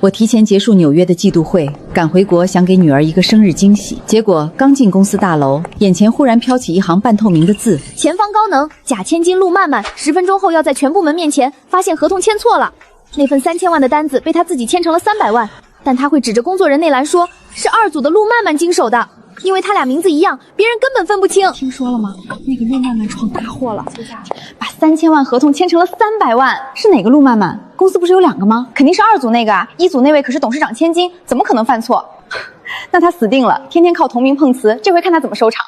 我提前结束纽约的季度会，赶回国想给女儿一个生日惊喜。结果刚进公司大楼，眼前忽然飘起一行半透明的字：前方高能，假千金陆曼曼10分钟后要在全部门面前发现合同签错了。那份3000万的单子被他自己签成了300万，但他会指着工作人内栏说是2组的陆曼曼经手的，因为他俩名字一样，别人根本分不清。听说了吗？那个陆曼曼闯大祸了，把3000万合同签成了300万。是哪个陆曼曼？公司不是有2个吗？肯定是2组那个啊，1组那位可是董事长千金，怎么可能犯错？那他死定了，天天靠同名碰瓷，这回看他怎么收场。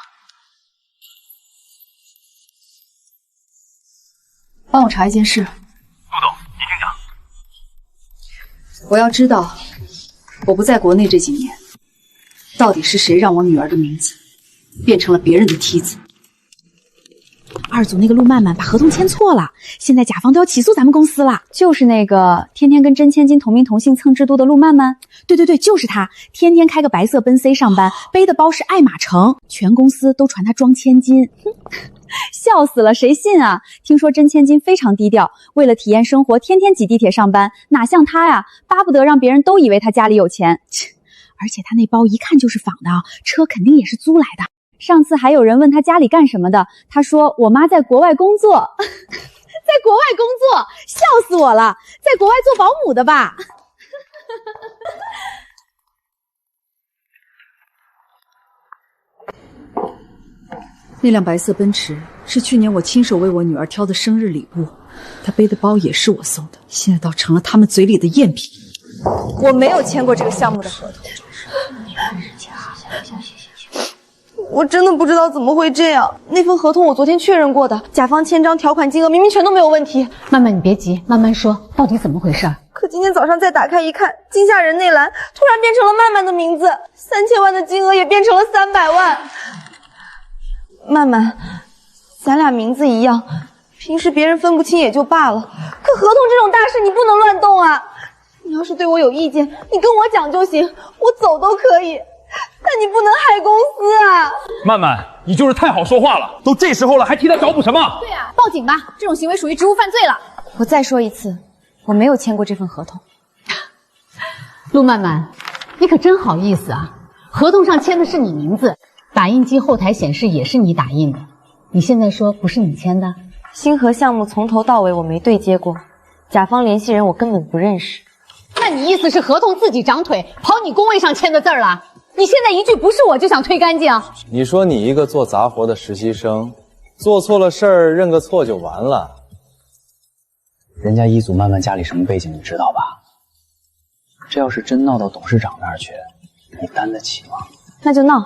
帮我查一件事。陆总，您请讲。我要知道，我不在国内这几年，到底是谁让我女儿的名字变成了别人的梯子？2组那个陆曼曼把合同签错了，现在甲方都要起诉咱们公司了。就是那个天天跟真千金同名同姓蹭制度的陆曼曼。对，就是他，天天开个白色奔 C 上班，背的包是爱马城，全公司都传他装千金。笑死了，谁信啊？听说真千金非常低调，为了体验生活，天天挤地铁上班，哪像他呀，巴不得让别人都以为他家里有钱。而且他那包一看就是仿的，车肯定也是租来的。上次还有人问他家里干什么的，他说我妈在国外工作。在国外工作，笑死我了，在国外做保姆的吧。那辆白色奔驰是去年我亲手为我女儿挑的生日礼物，她背的包也是我送的，现在倒成了他们嘴里的赝品。我没有签过这个项目的合同。我真的不知道怎么会这样。那份合同我昨天确认过的，甲方签章条款金额明明全都没有问题。曼曼，你别急，慢慢说，到底怎么回事？可今天早上再打开一看，惊吓人内栏突然变成了曼曼的名字，3000万的金额也变成了300万。曼曼，咱俩名字一样，平时别人分不清也就罢了，可合同这种大事你不能乱动啊！你要是对我有意见，你跟我讲就行，我走都可以，但你不能害公司啊！曼曼，你就是太好说话了，都这时候了还替他找补什么？对啊，报警吧，这种行为属于职务犯罪了。我再说一次，我没有签过这份合同。陆曼曼，你可真好意思啊！合同上签的是你名字，打印机后台显示也是你打印的，你现在说不是你签的？星河项目从头到尾我没对接过，甲方联系人我根本不认识。那你意思是合同自己长腿，跑你工位上签的字儿了？你现在一句不是我就想推干净？你说你一个做杂活的实习生，做错了事儿认个错就完了？人家一组曼曼家里什么背景你知道吧？这要是真闹到董事长那儿去，你担得起吗？那就闹。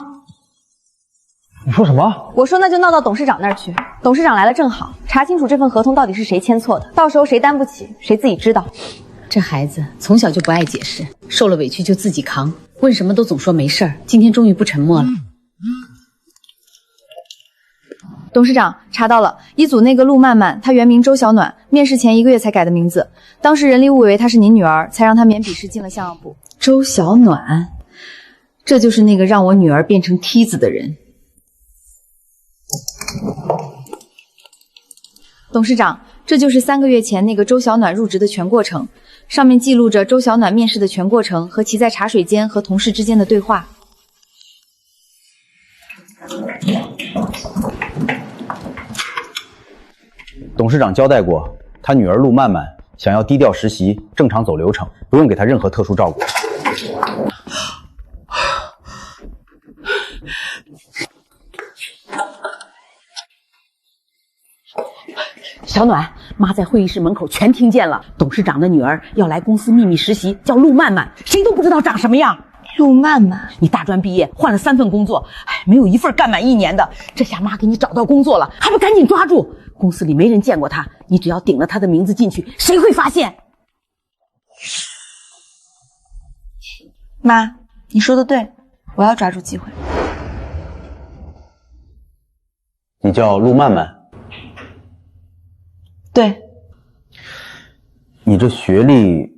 你说什么？我说那就闹到董事长那儿去，董事长来了正好，查清楚这份合同到底是谁签错的，到时候谁担不起，谁自己知道。这孩子从小就不爱解释，受了委屈就自己扛，问什么都总说没事儿，今天终于不沉默了。董事长查到了，一组那个陆曼曼，她原名周小暖，面试前1个月才改的名字，当时人力误以为她是您女儿，才让她免笔试进了项目部。周小暖，这就是那个让我女儿变成梯子的人。董事长，这就是3个月前那个周小暖入职的全过程，上面记录着周小暖面试的全过程和其在茶水间和同事之间的对话。董事长交代过，他女儿陆曼曼想要低调实习，正常走流程，不用给她任何特殊照顾。小暖，妈在会议室门口全听见了，董事长的女儿要来公司秘密实习，叫陆曼曼，谁都不知道长什么样。陆曼曼，你大专毕业换了3份工作，没有一份干满1年的，这下妈给你找到工作了，还不赶紧抓住？公司里没人见过他，你只要顶了他的名字进去，谁会发现？妈，你说的对，我要抓住机会。你叫陆曼曼？对。你这学历、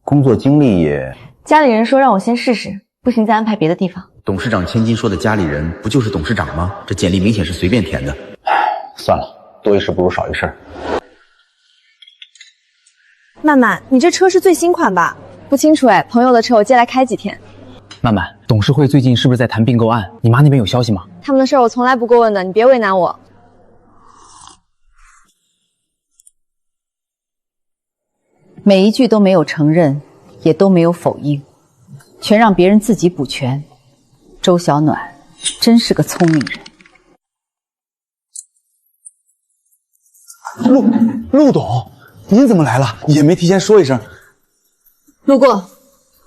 工作经历也……家里人说让我先试试，不行再安排别的地方。董事长千金说的家里人不就是董事长吗？这简历明显是随便填的。算了，多一事不如少一事。曼曼，你这车是最新款吧？不清楚哎，朋友的车我借来开几天。曼曼，董事会最近是不是在谈并购案？你妈那边有消息吗？他们的事儿我从来不过问的，你别为难我。每一句都没有承认，也都没有否应，全让别人自己补全。周小暖真是个聪明人。陆董，您怎么来了？也没提前说一声。路过，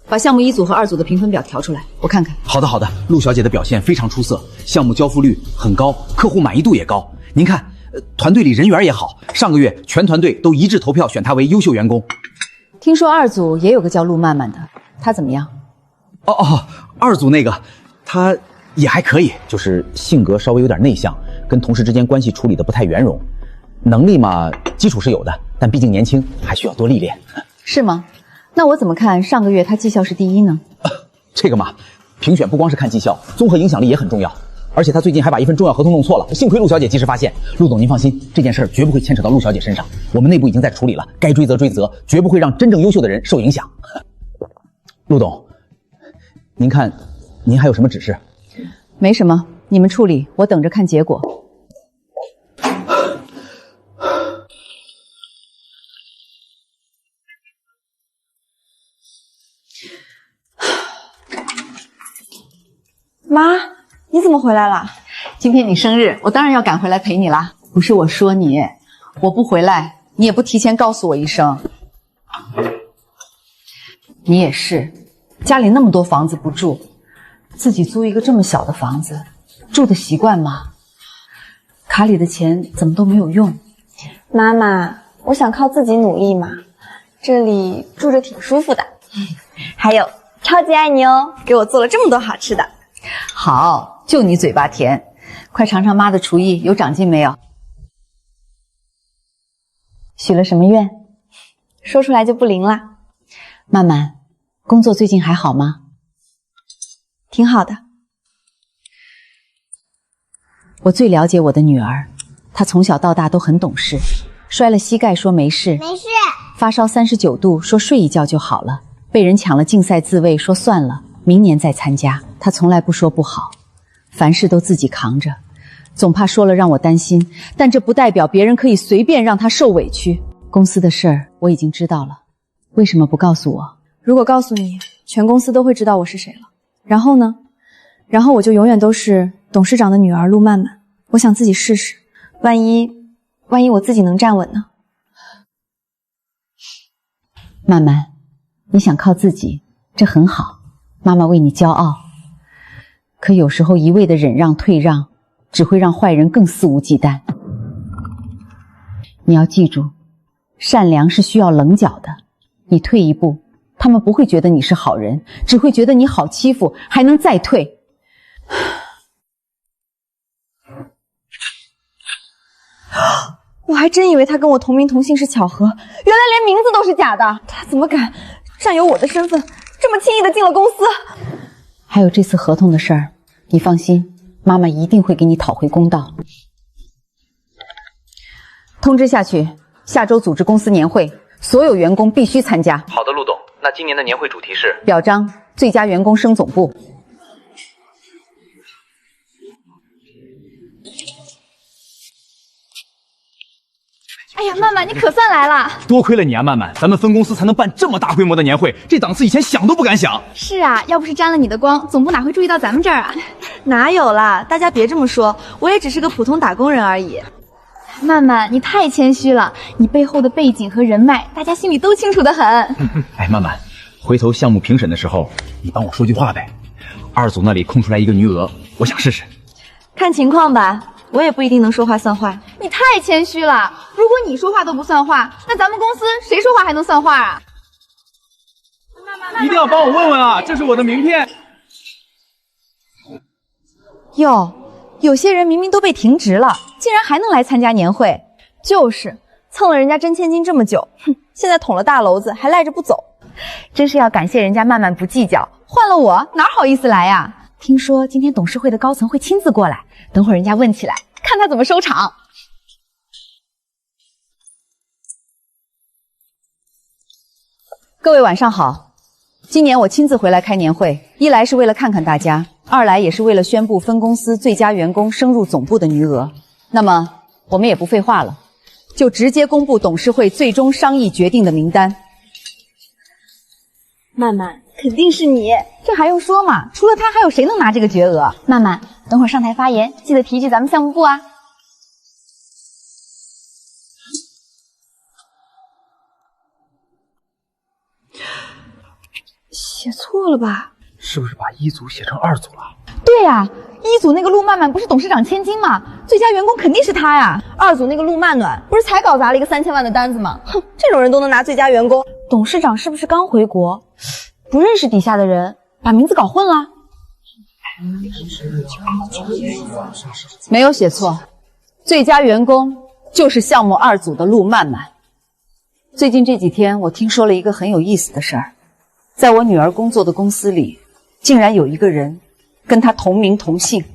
把项目1组和2组的评分表调出来，我看看。好的好的，陆小姐的表现非常出色，项目交付率很高，客户满意度也高。您看，团队里人缘也好，上个月全团队都一致投票选她为优秀员工。听说2组也有个叫陆曼曼的，她怎么样？2组那个，她也还可以，就是性格稍微有点内向，跟同事之间关系处理的不太圆融。能力嘛，基础是有的，但毕竟年轻，还需要多历练。是吗？那我怎么看上个月她绩效是第1呢？这个嘛，评选不光是看绩效，综合影响力也很重要。而且她最近还把一份重要合同弄错了，幸亏陆小姐及时发现。陆总您放心，这件事绝不会牵扯到陆小姐身上，我们内部已经在处理了，该追责追责，绝不会让真正优秀的人受影响。陆董，您看，您还有什么指示？没什么，你们处理，我等着看结果。妈，你怎么回来了？今天你生日，我当然要赶回来陪你啦。不是我说你，我不回来，你也不提前告诉我一声。你也是，家里那么多房子不住，自己租一个这么小的房子，住的习惯吗？卡里的钱怎么都没有用？妈妈，我想靠自己努力嘛。这里住着挺舒服的，还有超级爱你哦，给我做了这么多好吃的。好，就你嘴巴甜，快尝尝妈的厨艺，有长进没有？许了什么愿？说出来就不灵了。曼曼，工作最近还好吗？挺好的。我最了解我的女儿，她从小到大都很懂事，摔了膝盖说没事，发烧39度说睡一觉就好了，被人抢了竞赛自卫说算了，明年再参加。她从来不说不好，凡事都自己扛着，总怕说了让我担心，但这不代表别人可以随便让她受委屈。公司的事儿我已经知道了，为什么不告诉我？如果告诉你，全公司都会知道我是谁了。然后呢？然后我就永远都是董事长的女儿陆曼曼。我想自己试试，万一我自己能站稳呢？曼曼，你想靠自己，这很好，妈妈为你骄傲。可有时候一味的忍让退让，只会让坏人更肆无忌惮。你要记住，善良是需要棱角的，你退一步，他们不会觉得你是好人，只会觉得你好欺负，还能再退。我还真以为他跟我同名同姓是巧合，原来连名字都是假的。他怎么敢占有我的身份，这么轻易的进了公司？还有这次合同的事儿，你放心，妈妈一定会给你讨回公道。通知下去，下周组织公司年会，所有员工必须参加。好的，陆董。那今年的年会主题是？表彰最佳员工升总部。哎呀，曼曼，你可算来了！多亏了你啊，曼曼，咱们分公司才能办这么大规模的年会，这档次以前想都不敢想。是啊，要不是沾了你的光，总部哪会注意到咱们这儿啊？哪有啦，大家别这么说，我也只是个普通打工人而已。曼曼，你太谦虚了，你背后的背景和人脉，大家心里都清楚得很。哎，曼曼，回头项目评审的时候，你帮我说句话呗。2组那里空出来一个女额，我想试试。看情况吧。我也不一定能说话算话。你太谦虚了，如果你说话都不算话，那咱们公司谁说话还能算话啊？一定要帮我问问啊，这是我的名片。哟，有些人明明都被停职了，竟然还能来参加年会，就是蹭了人家真千金这么久，哼，现在捅了大娄子还赖着不走，真是要感谢人家曼曼不计较，换了我哪好意思来呀？听说今天董事会的高层会亲自过来，等会儿人家问起来，看他怎么收场。各位晚上好，今年我亲自回来开年会，一来是为了看看大家，二来也是为了宣布分公司最佳员工升入总部的余额。那么我们也不废话了，就直接公布董事会最终商议决定的名单。曼曼，肯定是你，这还用说吗？除了他，还有谁能拿这个绝额？曼曼，等会儿上台发言，记得提一句咱们项目部啊。写错了吧？是不是把一组写成2组了？对呀，一组那个陆曼曼不是董事长千金吗？最佳员工肯定是他呀。二组那个陆曼暖不是才搞砸了一个3000万的单子吗？哼，这种人都能拿最佳员工。董事长是不是刚回国，不认识底下的人，把名字搞混了？没有写错，最佳员工就是项目2组的陆曼曼。最近这几天，我听说了一个很有意思的事儿，在我女儿工作的公司里，竟然有一个人跟她同名同姓。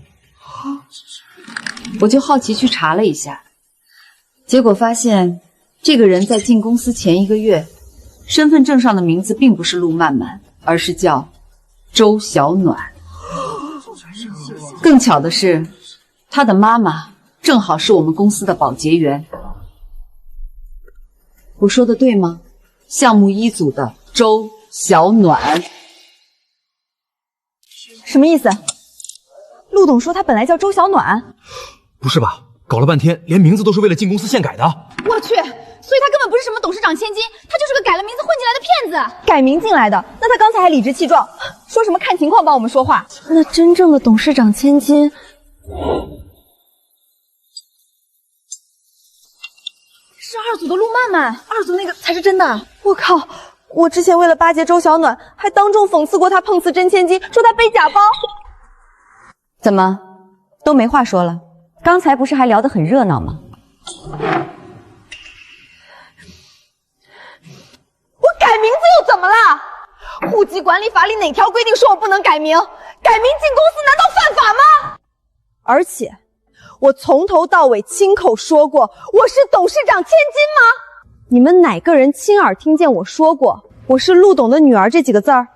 我就好奇去查了一下，结果发现这个人在进公司前1个月，身份证上的名字并不是陆曼曼，而是叫周小暖。更巧的是，她的妈妈正好是我们公司的保洁员。我说的对吗？项目1组的周小暖。什么意思？陆董说他本来叫周小暖？不是吧？搞了半天，连名字都是为了进公司现改的。我去，所以他根本不是什么董事长千金，他就是个改了名字混进来的骗子。改名进来的，那他刚才还理直气壮，说什么看情况帮我们说话。那真正的董事长千金，是2组的陆曼曼，2组那个才是真的。我靠！我之前为了巴结周小暖，还当众讽刺过他碰瓷真千金，说他背假包。怎么，都没话说了？刚才不是还聊得很热闹吗？我改名字又怎么了？户籍管理法里哪条规定说我不能改名？改名进公司难道犯法吗？而且，我从头到尾亲口说过我是董事长千金吗？你们哪个人亲耳听见我说过我是陆董的女儿这几个字儿？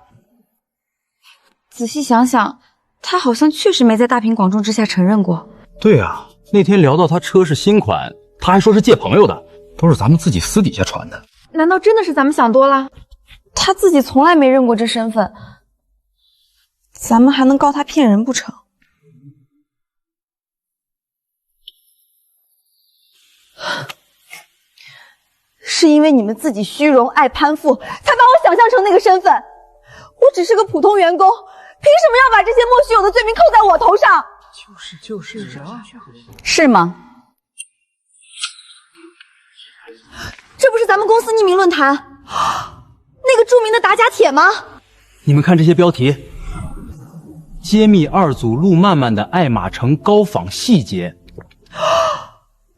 仔细想想，他好像确实没在大庭广众之下承认过。对啊，那天聊到他车是新款，他还说是借朋友的，都是咱们自己私底下传的。难道真的是咱们想多了？他自己从来没认过这身份，咱们还能告他骗人不成？是因为你们自己虚荣爱攀附，才把我想象成那个身份。我只是个普通员工，凭什么要把这些莫须有的罪名扣在我头上？就是啊，是吗？这不是咱们公司匿名论坛那个著名的打假帖吗？你们看这些标题，揭秘2组陆曼曼的爱马城高仿细节。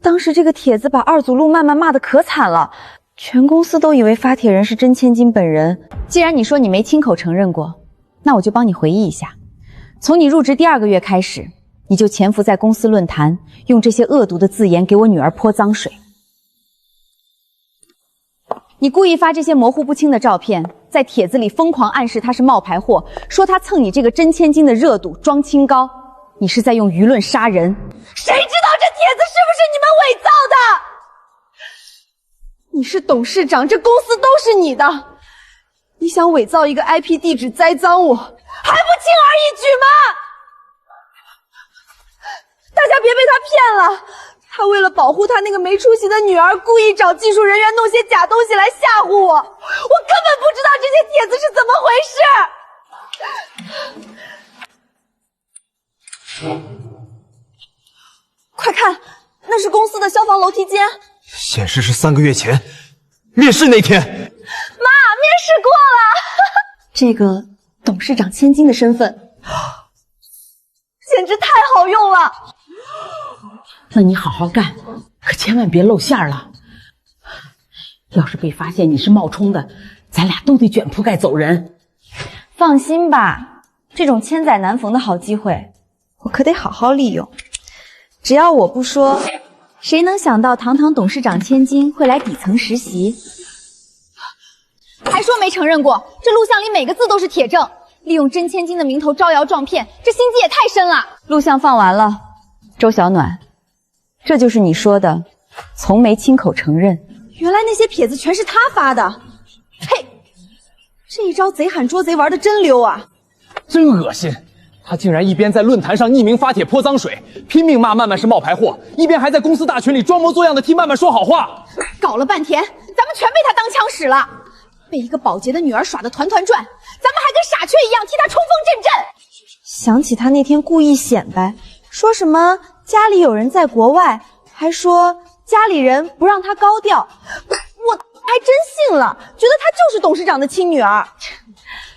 当时这个帖子把2组陆曼曼骂得可惨了，全公司都以为发帖人是真千金本人。既然你说你没亲口承认过，那我就帮你回忆一下。从你入职第2个月开始，你就潜伏在公司论坛，用这些恶毒的字眼给我女儿泼脏水。你故意发这些模糊不清的照片，在帖子里疯狂暗示她是冒牌货，说她蹭你这个真千金的热度装清高。你是在用舆论杀人。谁知道这帖子是不是你们伪造的？你是董事长，这公司都是你的，你想伪造一个 IP 地址栽赃我，还不轻而易举吗？大家别被他骗了，他为了保护他那个没出息的女儿，故意找技术人员弄些假东西来吓唬我，我根本不知道这些帖子是怎么回事。快看，那是公司的消防楼梯间，显示是3个月前面试那天。妈，面试过了。这个董事长千金的身份简直太好用了。那你好好干，可千万别露馅了。要是被发现你是冒充的，咱俩都得卷铺盖走人。放心吧，这种千载难逢的好机会，我可得好好利用。只要我不说，谁能想到堂堂董事长千金会来底层实习？还说没承认过，这录像里每个字都是铁证，利用真千金的名头招摇撞骗，这心机也太深了。录像放完了，周小暖，这就是你说的，从没亲口承认。原来那些帖子全是他发的，呸！这一招贼喊捉贼玩的真溜啊！真恶心！他竟然一边在论坛上匿名发帖泼脏水，拼命骂曼曼是冒牌货，一边还在公司大群里装模作样的替曼曼说好话。搞了半天，咱们全被他当枪使了，被一个保洁的女儿耍得团团转，咱们还跟傻缺一样替他冲锋阵阵。想起他那天故意显摆，说什么家里有人在国外，还说家里人不让他高调，我还真信了，觉得她就是董事长的亲女儿。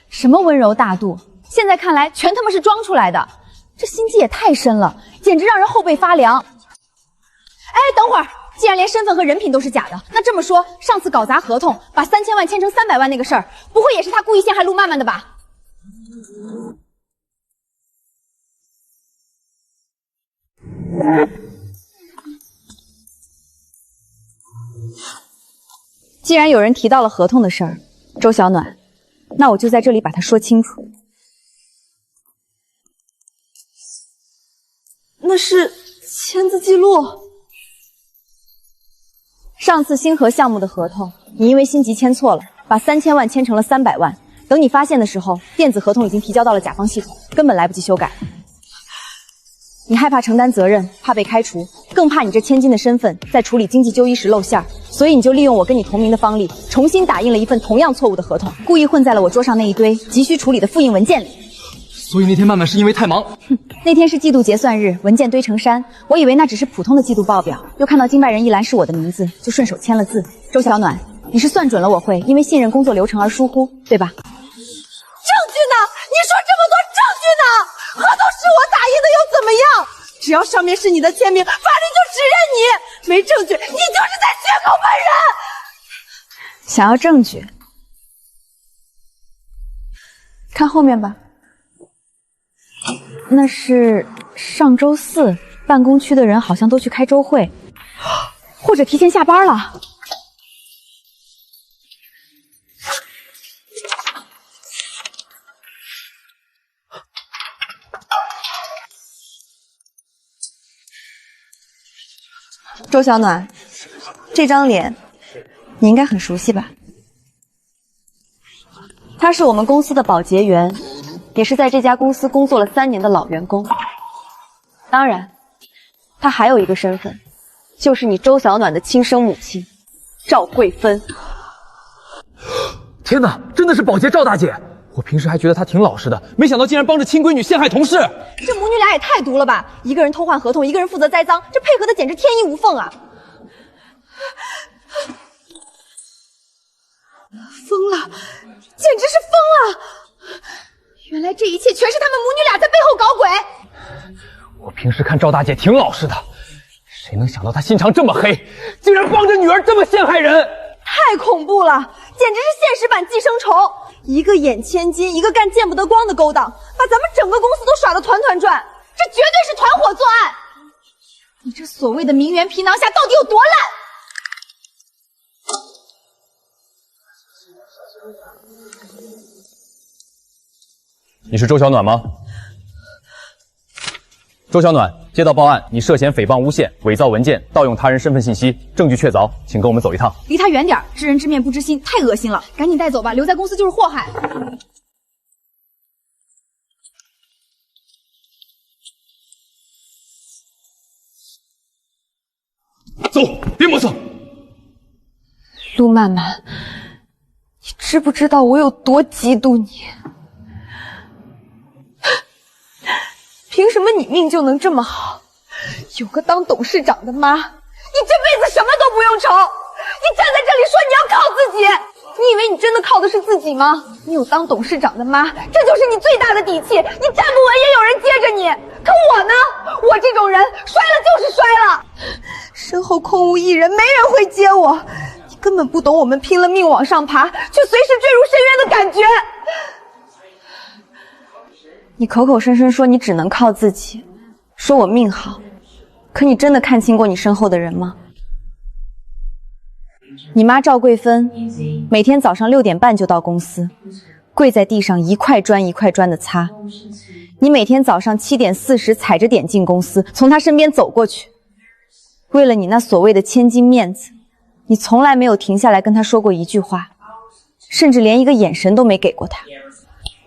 什么温柔大度，现在看来全他妈是装出来的，这心机也太深了，简直让人后背发凉。哎，等会儿，既然连身份和人品都是假的，那这么说，上次搞砸合同，把3000万签成300万那个事儿，不会也是他故意陷害陆曼曼的吧？既然有人提到了合同的事儿，周小暖，那我就在这里把它说清楚。那是签字记录。上次星河项目的合同，你因为心急签错了，把3000万签成了300万。等你发现的时候，电子合同已经提交到了甲方系统，根本来不及修改。你害怕承担责任，怕被开除，更怕你这千金的身份在处理经济纠纷时露馅儿，所以你就利用我跟你同名的方例，重新打印了一份同样错误的合同，故意混在了我桌上那一堆急需处理的复印文件里。所以那天曼曼是因为太忙。那天是季度结算日，文件堆成山，我以为那只是普通的季度报表，又看到经办人一栏是我的名字，就顺手签了字。周小暖，你是算准了我会因为信任工作流程而疏忽，对吧？证据呢？你说这么多证据呢？合同是我打印的又怎么样？只要上面是你的签名，法律就指认你。没证据，你就是在血口喷人。想要证据，看后面吧。那是上周四，办公区的人好像都去开周会，或者提前下班了。周小暖，这张脸你应该很熟悉吧？他是我们公司的保洁员，也是在这家公司工作了3年的老员工。当然，他还有一个身份，就是你周小暖的亲生母亲赵桂芬。天哪，真的是保洁赵大姐！我平时还觉得她挺老实的，没想到竟然帮着亲闺女陷害同事。这母女俩也太毒了吧！一个人偷换合同，一个人负责栽赃，这配合的简直天衣无缝啊！疯了，简直是疯了！原来这一切全是他们母女俩在背后搞鬼。我平时看赵大姐挺老实的，谁能想到她心肠这么黑，竟然帮着女儿这么陷害人！太恐怖了，简直是现实版寄生虫！一个眼千金，一个干见不得光的勾当，把咱们整个公司都耍得团团转，这绝对是团伙作案！你这所谓的名媛皮囊下到底有多烂？你是周小暖吗？周小暖，接到报案，你涉嫌诽谤诬陷、伪造文件、盗用他人身份信息，证据确凿，请跟我们走一趟。离他远点，知人知面不知心，太恶心了！赶紧带走吧，留在公司就是祸害。走，别磨蹭。陆曼曼，你知不知道我有多嫉妒你？凭什么你命就能这么好？有个当董事长的妈，你这辈子什么都不用愁。你站在这里说你要靠自己，你以为你真的靠的是自己吗？你有当董事长的妈，这就是你最大的底气。你站不稳也有人接着你，可我呢？我这种人摔了就是摔了，身后空无一人，没人会接我。你根本不懂我们拼了命往上爬，却随时坠入深渊的感觉。你口口声声说你只能靠自己，说我命好，可你真的看清过你身后的人吗？你妈赵桂芬每天早上6点半就到公司，跪在地上一块砖一块砖的擦。你每天早上7点40踩着点进公司，从她身边走过去。为了你那所谓的千金面子，你从来没有停下来跟她说过一句话，甚至连一个眼神都没给过她。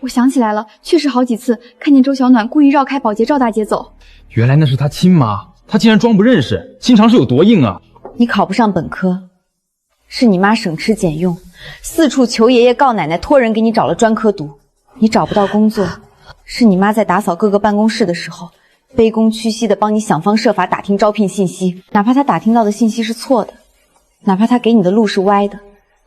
我想起来了，确实好几次看见周小暖故意绕开保洁赵大姐走。原来那是她亲妈，她竟然装不认识，心肠是有多硬啊！你考不上本科，是你妈省吃俭用，四处求爷爷告奶奶，托人给你找了专科读。你找不到工作，是你妈在打扫各个办公室的时候，卑躬屈膝地帮你想方设法打听招聘信息，哪怕她打听到的信息是错的，哪怕她给你的路是歪的，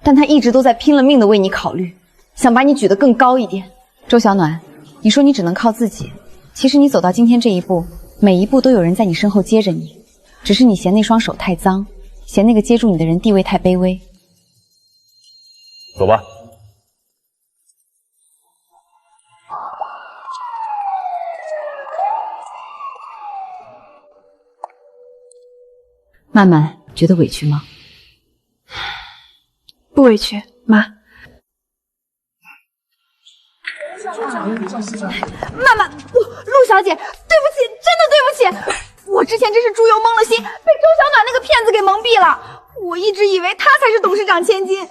但她一直都在拼了命地为你考虑，想把你举得更高一点。周小暖，你说你只能靠自己，其实你走到今天这一步，每一步都有人在你身后接着你，只是你嫌那双手太脏，嫌那个接住你的人地位太卑微。走吧。曼曼，觉得委屈吗？不委屈，妈。曼曼，陆小姐，对不起，真的对不起，我之前真是猪油蒙了心，被周小暖那个骗子给蒙蔽了。我一直以为他才是董事长千金。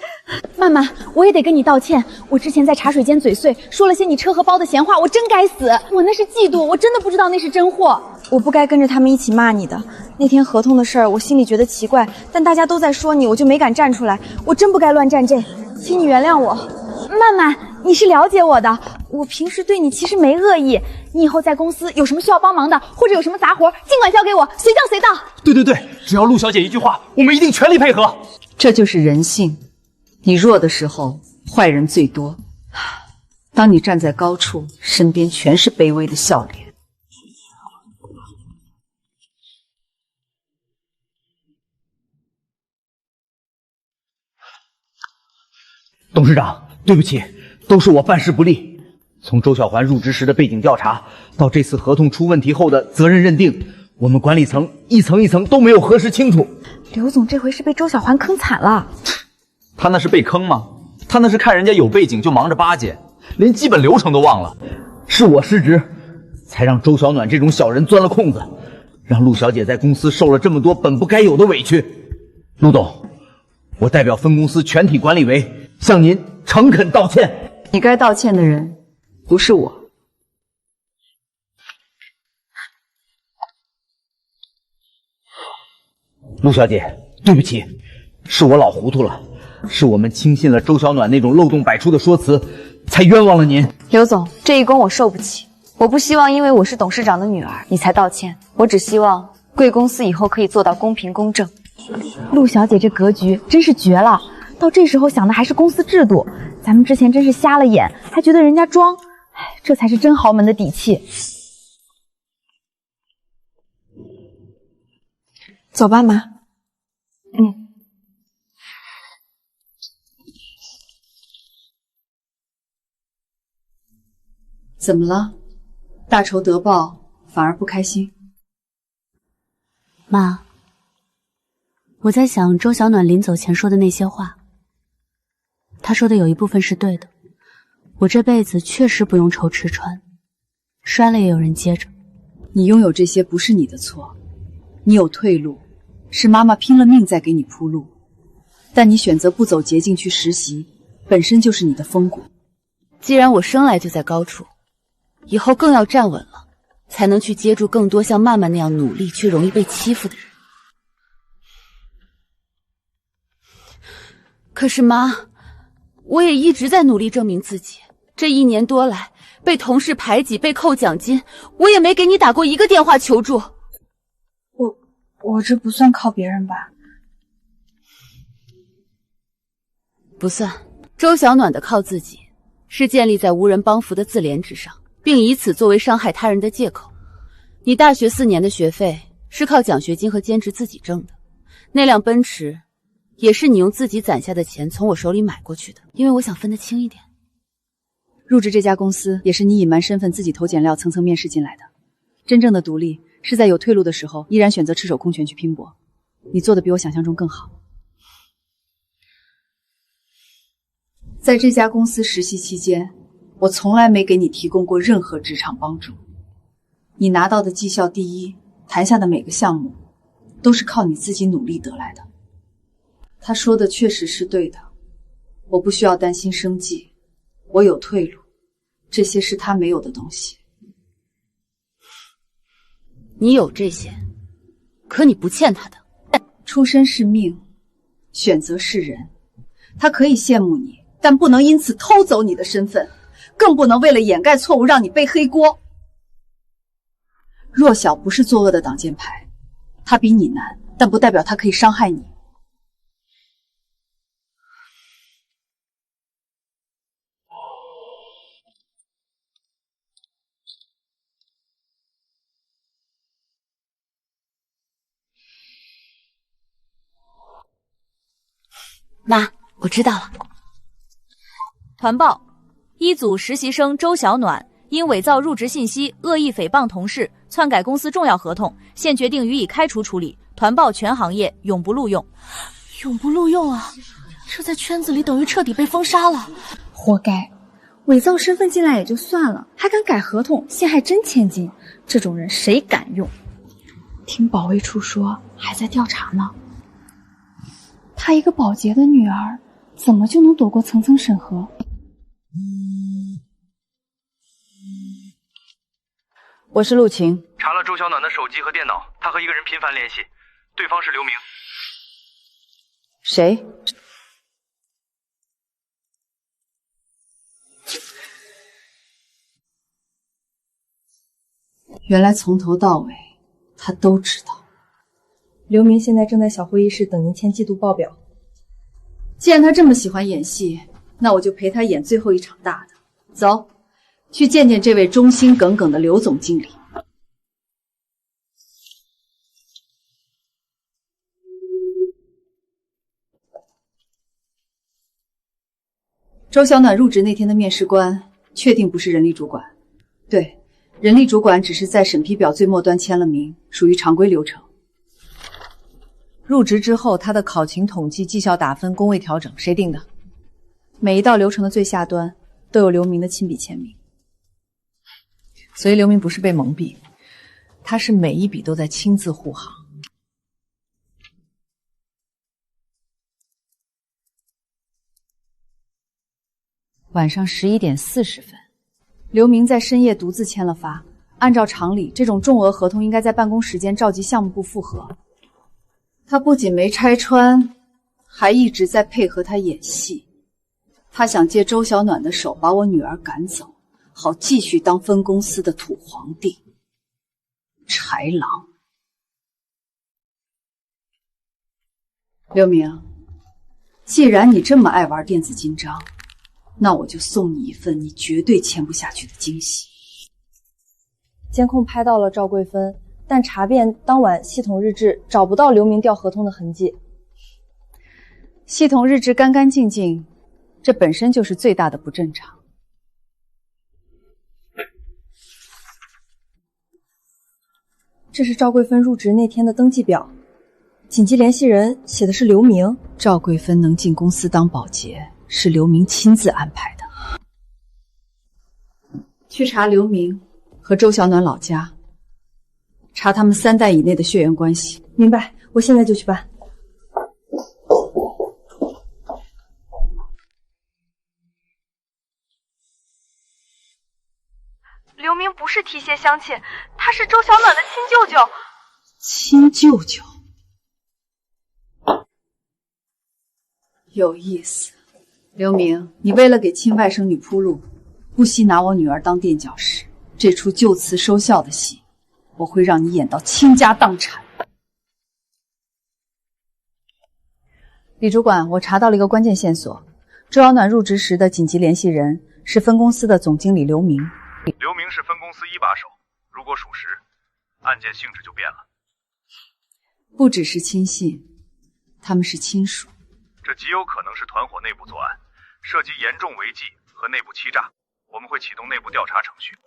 曼曼，我也得跟你道歉，我之前在茶水间嘴碎，说了些你车和包的闲话，我真该死，我那是嫉妒，我真的不知道那是真货。我不该跟着他们一起骂你的。那天合同的事儿，我心里觉得奇怪，但大家都在说你，我就没敢站出来。我真不该乱站阵，请你原谅我。曼曼，你是了解我的，我平时对你其实没恶意。你以后在公司有什么需要帮忙的，或者有什么杂活，尽管交给我，随叫随到。对，只要陆小姐一句话，我们一定全力配合。这就是人性，你弱的时候，坏人最多；当你站在高处，身边全是卑微的笑脸。董事长，对不起，都是我办事不力。从周小环入职时的背景调查，到这次合同出问题后的责任认定，我们管理层一层一层都没有核实清楚。刘总这回是被周小环坑惨了。他那是被坑吗？他那是看人家有背景就忙着巴结，连基本流程都忘了。是我失职，才让周小暖这种小人钻了空子，让陆小姐在公司受了这么多本不该有的委屈。陆董，我代表分公司全体管理委向您诚恳道歉。你该道歉的人不是我。陆小姐，对不起，是我老糊涂了，是我们轻信了周小暖那种漏洞百出的说辞，才冤枉了您。刘总，这一功我受不起。我不希望因为我是董事长的女儿，你才道歉。我只希望贵公司以后可以做到公平公正。陆小姐这格局真是绝了，到这时候想的还是公司制度，咱们之前真是瞎了眼，还觉得人家装，这才是真豪门的底气。走吧，妈。怎么了？大仇得报反而不开心？妈，我在想周小暖临走前说的那些话，她说的有一部分是对的。我这辈子确实不用愁吃穿，摔了也有人接着。你拥有这些不是你的错，你有退路，是妈妈拼了命在给你铺路。但你选择不走捷径去实习，本身就是你的风骨。既然我生来就在高处，以后更要站稳了，才能去接住更多像曼曼那样努力却容易被欺负的人。可是妈，我也一直在努力证明自己。这1年多来，被同事排挤，被扣奖金，我也没给你打过一个电话求助。我这不算靠别人吧？不算。周小暖的靠自己，是建立在无人帮扶的自怜之上，并以此作为伤害他人的借口。你大学4年的学费是靠奖学金和兼职自己挣的，那辆奔驰也是你用自己攒下的钱从我手里买过去的，因为我想分得清一点。入职这家公司也是你隐瞒身份，自己投简料，层层面试进来的。真正的独立是在有退路的时候，依然选择赤手空拳去拼搏。你做的比我想象中更好。在这家公司实习期间，我从来没给你提供过任何职场帮助。你拿到的绩效第一，谈下的每个项目，都是靠你自己努力得来的。他说的确实是对的，我不需要担心生计，我有退路，这些是他没有的东西。你有这些，可你不欠他的。出身是命，选择是人。他可以羡慕你，但不能因此偷走你的身份，更不能为了掩盖错误让你背黑锅。弱小不是作恶的挡箭牌，他比你难，但不代表他可以伤害你。妈，我知道了。团报：一组实习生周小暖因伪造入职信息、恶意诽谤同事、篡改公司重要合同，现决定予以开除处理。团报全行业永不录用。永不录用啊！这在圈子里等于彻底被封杀了。活该！伪造身份进来也就算了，还敢改合同，陷害真千金，这种人谁敢用？听保卫处说还在调查呢。她一个保洁的女儿，怎么就能躲过层层审核？我是陆晴，查了周小暖的手机和电脑，她和一个人频繁联系，对方是刘明。谁？原来从头到尾，他都知道。刘明现在正在小会议室等您签季度报表。既然他这么喜欢演戏，那我就陪他演最后一场大的。走，去见见这位忠心耿耿的刘总经理。周小暖入职那天的面试官确定不是人力主管，对，人力主管只是在审批表最末端签了名，属于常规流程。入职之后，他的考勤统计、绩效打分、工位调整，谁定的？每一道流程的最下端都有刘明的亲笔签名。所以刘明不是被蒙蔽，他是每一笔都在亲自护航。晚上11点40分，刘明在深夜独自签了发。按照常理，这种重额合同应该在办公时间召集项目部复核。他不仅没拆穿，还一直在配合他演戏。他想借周小暖的手把我女儿赶走，好继续当分公司的土皇帝。豺狼。刘明，既然你这么爱玩电子金章，那我就送你一份你绝对签不下去的惊喜。监控拍到了赵桂芬，但查遍当晚系统日志，找不到刘明调合同的痕迹。系统日志干干净净，这本身就是最大的不正常。这是赵桂芬入职那天的登记表，紧急联系人写的是刘明。赵桂芬能进公司当保洁，是刘明亲自安排的。去查刘明和周小暖老家，查他们3代以内的血缘关系。明白，我现在就去办。刘明不是提携乡亲，他是周小暖的亲舅舅。亲舅舅，有意思。刘明，你为了给亲外甥女铺路，不惜拿我女儿当垫脚石。这出就此收效的戏，我会让你演到倾家荡产。李主管，我查到了一个关键线索：周小暖入职时的紧急联系人是分公司的总经理刘明。刘明是分公司一把手，如果属实，案件性质就变了。不只是亲信，他们是亲属。这极有可能是团伙内部作案，涉及严重违纪和内部欺诈，我们会启动内部调查程序。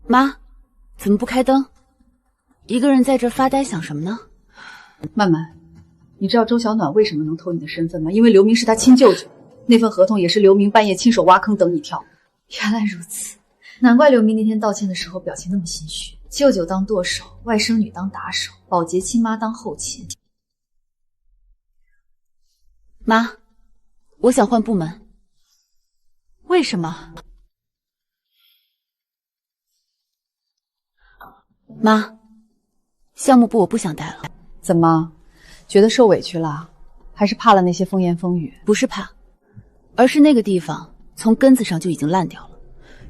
妈，怎么不开灯？一个人在这发呆想什么呢？曼曼，你知道周小暖为什么能偷你的身份吗？因为刘明是他亲舅舅，那份合同也是刘明半夜亲手挖坑等你跳。原来如此，难怪刘明那天道歉的时候表情那么心虚。舅舅当舵手，外甥女当打手，保洁亲妈当后勤。妈，我想换部门。为什么？妈，项目部我不想带了。怎么，觉得受委屈了，还是怕了那些风言风语？不是怕，而是那个地方从根子上就已经烂掉了。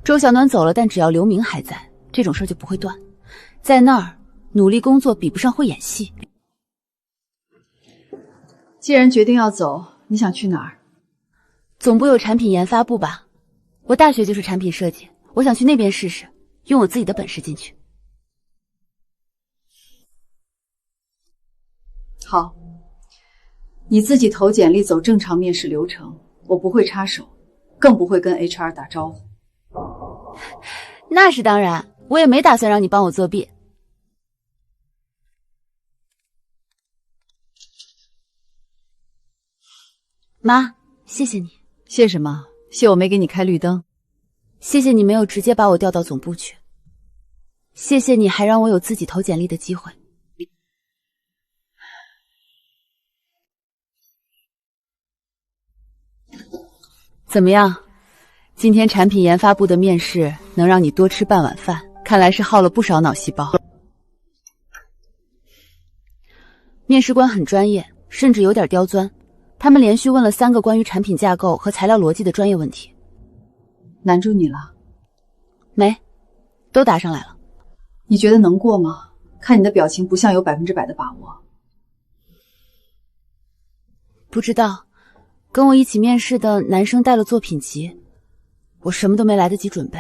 周小暖走了，但只要刘明还在，这种事就不会断。在那儿努力工作比不上会演戏。既然决定要走，你想去哪儿？总部有产品研发部吧？我大学就是产品设计，我想去那边试试，用我自己的本事进去。好，你自己投简历，走正常面试流程，我不会插手，更不会跟 HR 打招呼。那是当然，我也没打算让你帮我作弊。妈，谢谢你。谢什么？谢我没给你开绿灯。谢谢你没有直接把我调到总部去。谢谢你还让我有自己投简历的机会。怎么样？今天产品研发部的面试能让你多吃半碗饭，看来是耗了不少脑细胞。面试官很专业，甚至有点刁钻。他们连续问了3个关于产品架构和材料逻辑的专业问题。难住你了？没，都答上来了。你觉得能过吗？看你的表情不像有100%的把握。不知道，跟我一起面试的男生带了作品集，我什么都没来得及准备，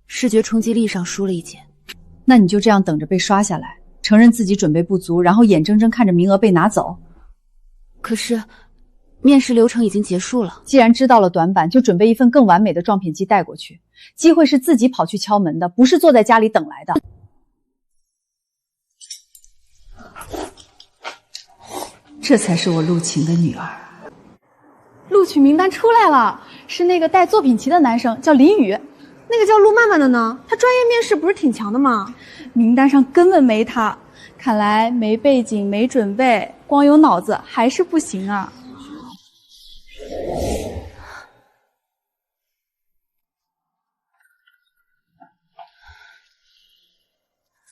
视觉冲击力上输了一截。那你就这样等着被刷下来，承认自己准备不足，然后眼睁睁看着名额被拿走？可是面试流程已经结束了。既然知道了短板，就准备一份更完美的撞品机带过去。机会是自己跑去敲门的，不是坐在家里等来的。这才是我陆晴的女儿。录取名单出来了，是那个带作品集的男生，叫林宇。那个叫陆曼曼的呢？他专业面试不是挺强的吗？名单上根本没他，看来没背景没准备，光有脑子还是不行啊。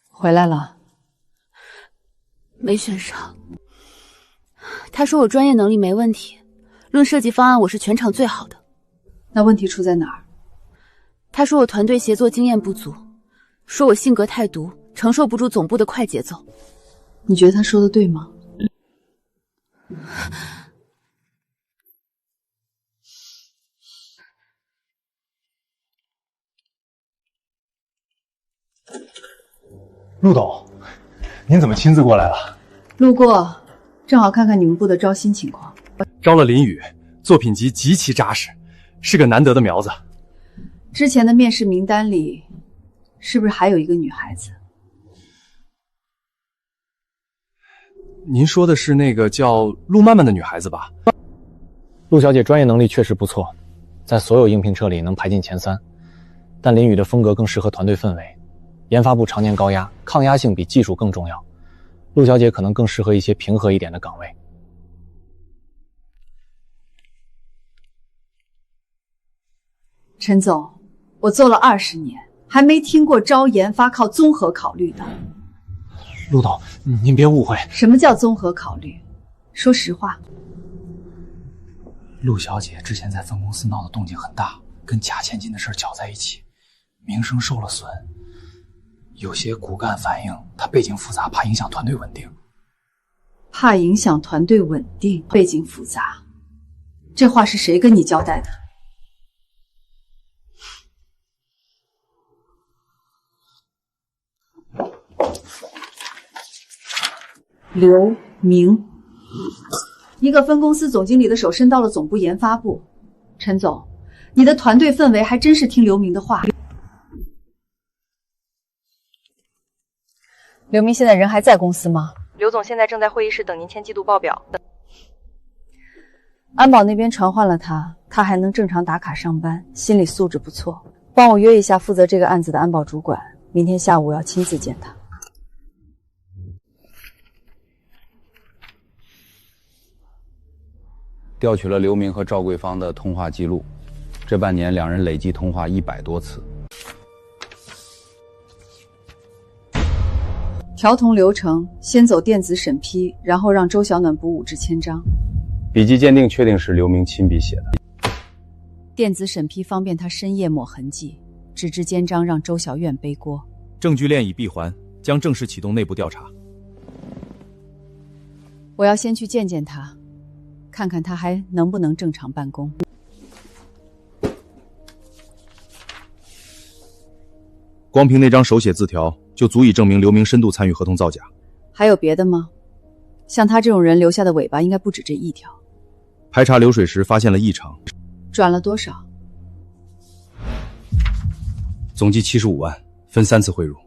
回来了。没选上。他说我专业能力没问题，论设计方案我是全场最好的。那问题出在哪儿？他说我团队协作经验不足，说我性格太毒，承受不住总部的快节奏。你觉得他说的对吗？陆董，您怎么亲自过来了？路过，正好看看你们部的招新情况。招了林宇，作品集极其扎实，是个难得的苗子。之前的面试名单里，是不是还有一个女孩子？您说的是那个叫陆曼曼的女孩子吧？陆小姐专业能力确实不错，在所有应聘者里能排进前3，但林宇的风格更适合团队氛围。研发部常年高压，抗压性比技术更重要。陆小姐可能更适合一些平和一点的岗位。陈总，我做了20年，还没听过招研发靠综合考虑的。陆董，您别误会。什么叫综合考虑？说实话。陆小姐之前在分公司闹的动静很大，跟假千金的事搅在一起，名声受了损。有些骨干反映她背景复杂，怕影响团队稳定。怕影响团队稳定，背景复杂，这话是谁跟你交代的？刘明，一个分公司总经理的手伸到了总部研发部。陈总，你的团队氛围还真是听刘明的话。刘明现在人还在公司吗？刘总现在正在会议室等您签季度报表。安保那边传唤了他，他还能正常打卡上班，心理素质不错。帮我约一下负责这个案子的安保主管，明天下午要亲自见他。调取了刘明和赵桂芳的通话记录，这半年两人累计通话100多次。调同流程，先走电子审批，然后让周小暖补5纸签章。笔迹鉴定确定是刘明亲笔写的。电子审批方便他深夜抹痕迹，纸质签章让周小院背锅。证据链已闭环，将正式启动内部调查。我要先去见见他，看看他还能不能正常办公。光凭那张手写字条就足以证明刘明深度参与合同造假。还有别的吗？像他这种人留下的尾巴应该不止这一条。排查流水时发现了异常，转了多少？总计75万，分3次汇入。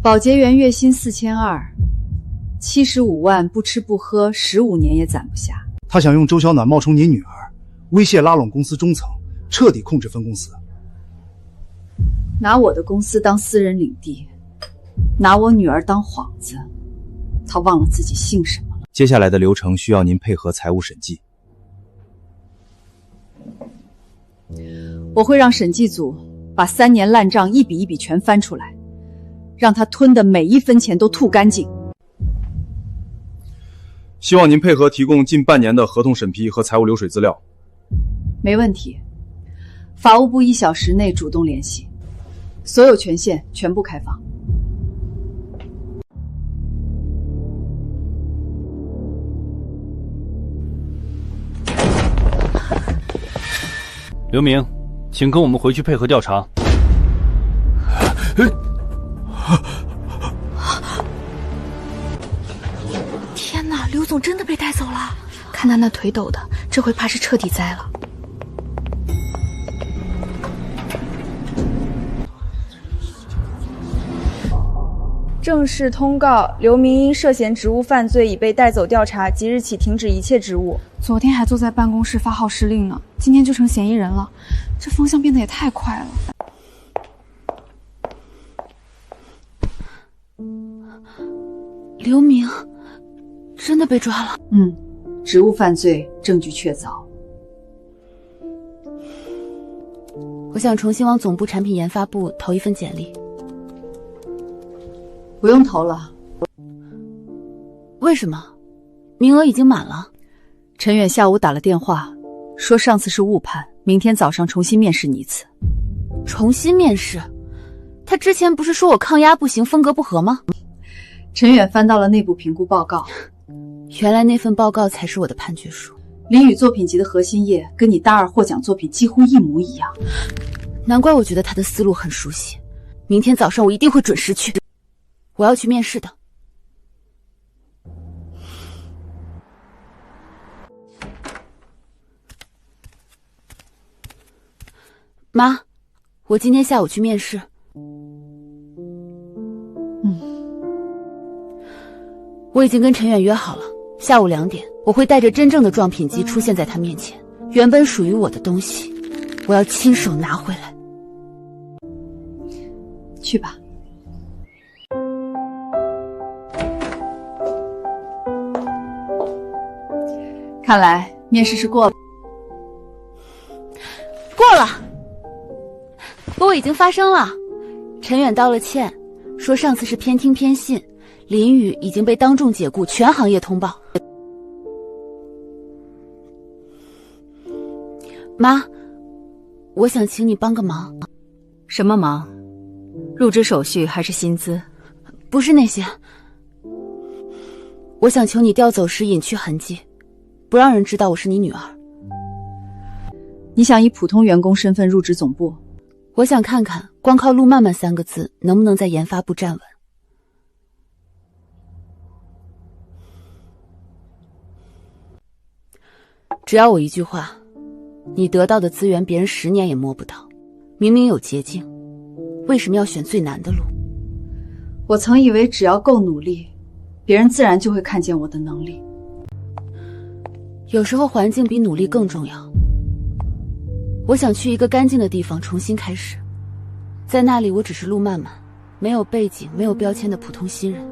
保洁员月薪4200，75万不吃不喝，15年也攒不下。他想用周小暖冒充你女儿，威胁拉拢公司中层，彻底控制分公司。拿我的公司当私人领地，拿我女儿当幌子，他忘了自己姓什么了。接下来的流程需要您配合财务审计。我会让审计组把3年烂账一笔一笔全翻出来，让他吞的每1分钱都吐干净。希望您配合提供近半年的合同审批和财务流水资料。没问题，法务部1小时内主动联系，所有权限全部开放。刘明，请跟我们回去配合调查。天哪，刘总真的被带走了！看他那腿抖的，这回怕是彻底栽了。正式通告：刘明因涉嫌职务犯罪已被带走调查，即日起停止一切职务。昨天还坐在办公室发号施令呢，今天就成嫌疑人了，这风向变得也太快了。刘明真的被抓了。职务犯罪，证据确凿。我想重新往总部产品研发部投一份简历。不用投了。为什么？名额已经满了。陈远下午打了电话，说上次是误判，明天早上重新面试你一次。重新面试？他之前不是说我抗压不行，风格不合吗？陈远翻到了内部评估报告，原来那份报告才是我的判决书。林宇作品集的核心页跟你大2获奖作品几乎一模一样，难怪我觉得他的思路很熟悉。明天早上我一定会准时去，我要去面试的。妈，我今天下午去面试。我已经跟陈远约好了，下午2点，我会带着真正的撞品机出现在他面前。原本属于我的东西，我要亲手拿回来。去吧。看来面试是过了。过了。不过已经发生了，陈远道了歉，说上次是偏听偏信，林宇已经被当众解雇，全行业通报。妈，我想请你帮个忙。什么忙？入职手续还是薪资？不是那些。我想求你调走时隐去痕迹，不让人知道我是你女儿。你想以普通员工身份入职总部？我想看看光靠陆漫漫3个字能不能在研发部站稳。只要我一句话，你得到的资源别人10年也摸不到。明明有捷径，为什么要选最难的路？我曾以为只要够努力，别人自然就会看见我的能力。有时候环境比努力更重要。我想去一个干净的地方重新开始，在那里我只是陆漫漫，没有背景、没有标签的普通新人。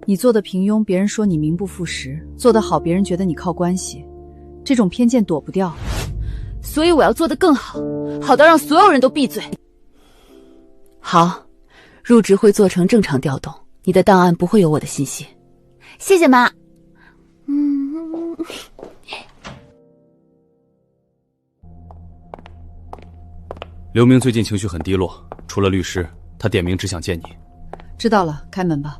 你做的平庸，别人说你名不副实；做得好，别人觉得你靠关系。这种偏见躲不掉。所以我要做得更好，好到让所有人都闭嘴。好，入职会做成正常调动，你的档案不会有我的信息。谢谢妈。刘明最近情绪很低落，除了律师，他点名只想见你。知道了，开门吧。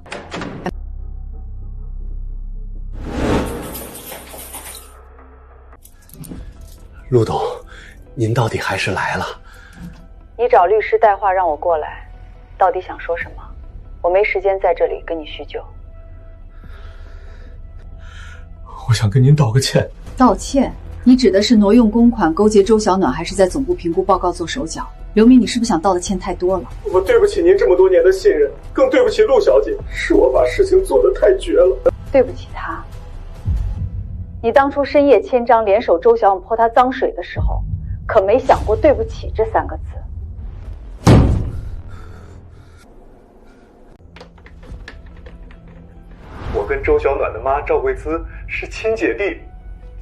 陆董，您到底还是来了。你找律师带话让我过来，到底想说什么？我没时间在这里跟你叙旧。我想跟您道个歉。道歉？你指的是挪用公款、勾结周小暖，还是在总部评估报告做手脚？刘明，你是不是想道的歉太多了？我对不起您这么多年的信任，更对不起陆小姐，是我把事情做得太绝了。对不起她。你当初深夜签章联手周小暖泼她脏水的时候，可没想过对不起这3个字。我跟周小暖的妈赵慧姿是亲姐弟，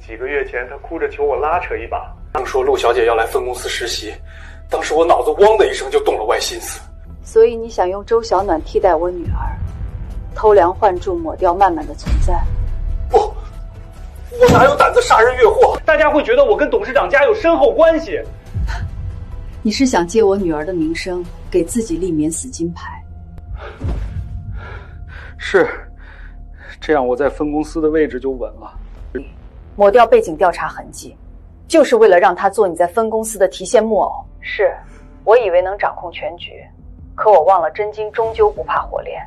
几个月前她哭着求我拉扯一把。听说陆小姐要来分公司实习，当时我脑子汪的一声就动了歪心思。所以你想用周小暖替代我女儿，偷梁换柱，抹掉漫漫的存在？不，我哪有胆子杀人越货？大家会觉得我跟董事长家有深厚关系。你是想借我女儿的名声，给自己立免死金牌？是，这样我在分公司的位置就稳了。抹掉背景调查痕迹，就是为了让他做你在分公司的提线木偶。是，我以为能掌控全局，可我忘了真金终究不怕火炼。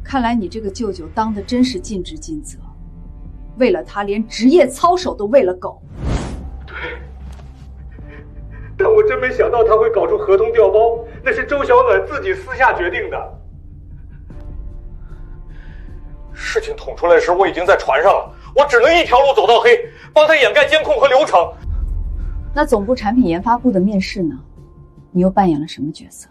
看来你这个舅舅当的真是尽职尽责，为了他连职业操守都喂了狗。对，但我真没想到他会搞出合同调包，那是周小暖自己私下决定的。事情捅出来时，我已经在船上了，我只能一条路走到黑，帮他掩盖监控和流程。那总部产品研发部的面试呢？你又扮演了什么角色？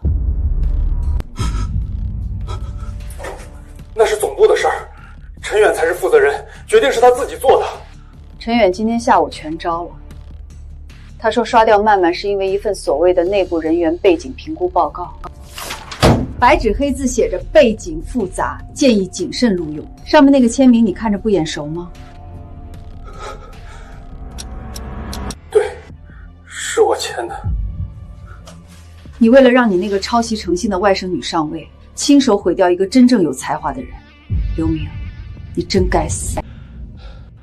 那是总部的事儿，陈远才是负责人，决定是他自己做的。陈远今天下午全招了，他说刷掉漫漫是因为一份所谓的内部人员背景评估报告，白纸黑字写着背景复杂，建议谨慎录用。上面那个签名你看着不眼熟吗？对，是我签的。你为了让你那个抄袭成性的外甥女上位，亲手毁掉一个真正有才华的人，刘明，你真该死。